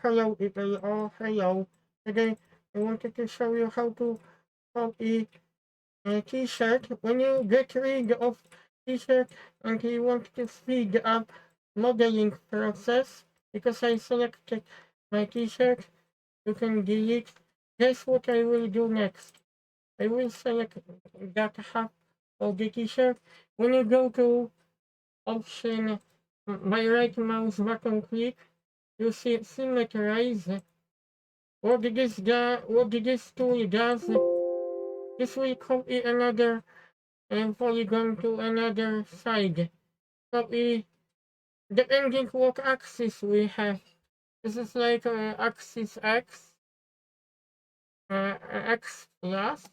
hello people, hello. Today I wanted to show you how to copy a t-shirt. When you get rid of t-shirt and you want to speed up modeling process, because I selected my t-shirt, you can delete. Guess what I will do next? I will select that half of the t-shirt. When you go to option, my right mouse button click, you see Symmetrize. What this tool does, this will copy another polygon to another side. Copy depending what axis we have. This is like axis X, X plus.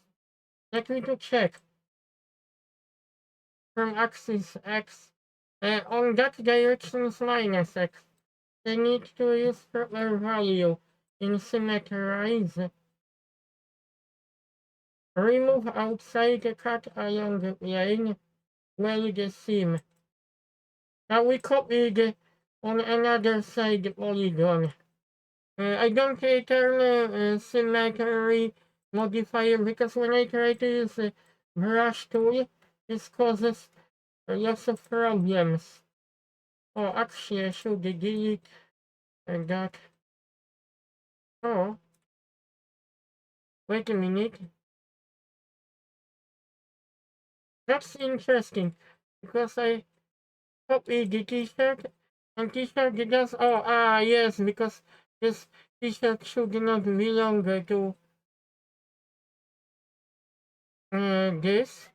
Let me to check from axis X. On that direction is minus X. They need to use proper value in Symmetrize. Remove outside the cut along the line where the seam. Now we copied on another side polygon. I don't return symmetry modifier because when I try to use the brush tool, this causes lots of problems. Oh, actually I should delete that. Oh, wait a minute. That's interesting because I copied the t-shirt and t-shirt does, yes, because this t-shirt should not belong to this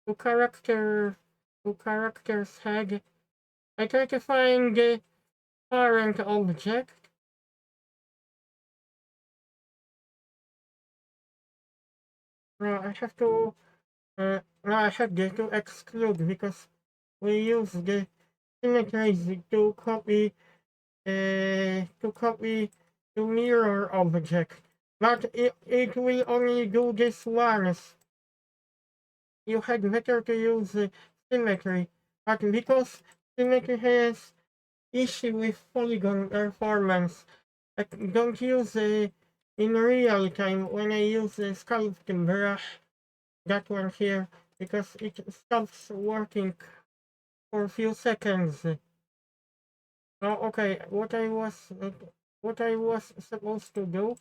to characters head. I try to find the parent object. I have to I have to exclude because we use the symmetrize to copy the mirror object, but it will only do this once. You had better to use symmetry, but because symmetry has issue with polygon performance, I don't use it in real time when I use the sculpting brush, that one here, because it stops working for a few seconds. Oh, okay, what I was supposed to do.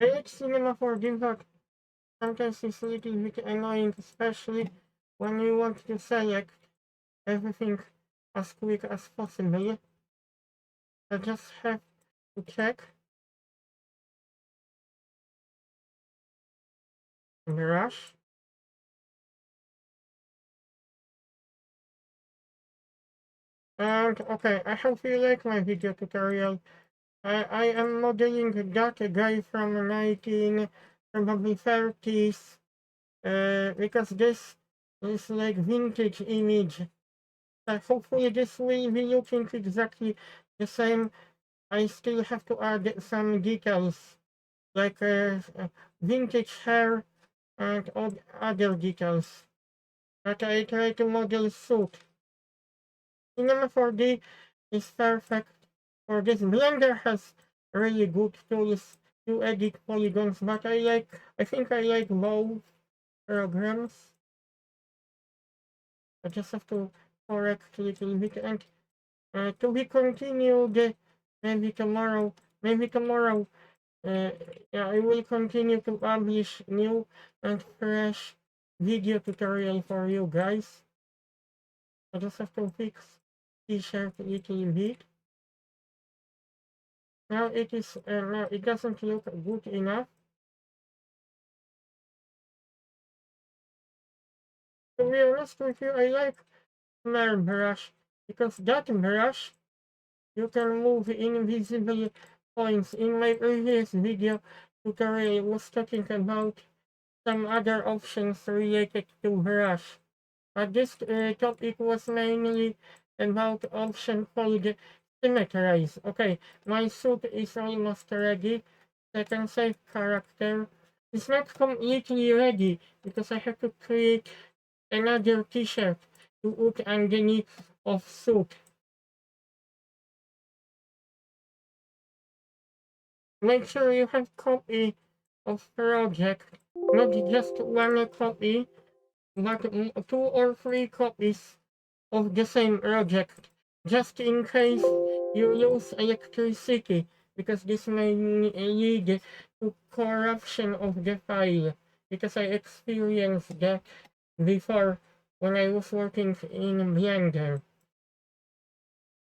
I like cinema for game, but sometimes it's a little bit annoying, especially when you want to select everything as quick as possible. I just have to check brush. And okay, I hope you like my video tutorial. I am modeling that guy from 19 probably 30s because this is like vintage image. Hopefully this will be looking exactly the same. I still have to add some details like vintage hair and other details. But I try to model suit. Cinema 4D is perfect for this. Blender has really good tools to edit polygons, but I think I like both programs. I just have to correct a little bit and to be continued maybe tomorrow. Maybe tomorrow, yeah, I will continue to publish new and fresh video tutorial for you guys. I just have to fix t-shirt a little bit. Now it doesn't look good enough. To be honest with you, I like Mer brush because that brush you can move invisible points. In my previous video tutorial was talking about some other options related to brush. But this topic was mainly about option called Symmetrize. Okay, my suit is almost ready. Second save character. It's not completely ready because I have to create another t-shirt. to put underneath of soup. Make sure you have copy of project, not just one copy, but 2 or 3 copies of the same project, just in case you lose electricity, because this may lead to corruption of the file, because I experienced that before when I was working in Blender.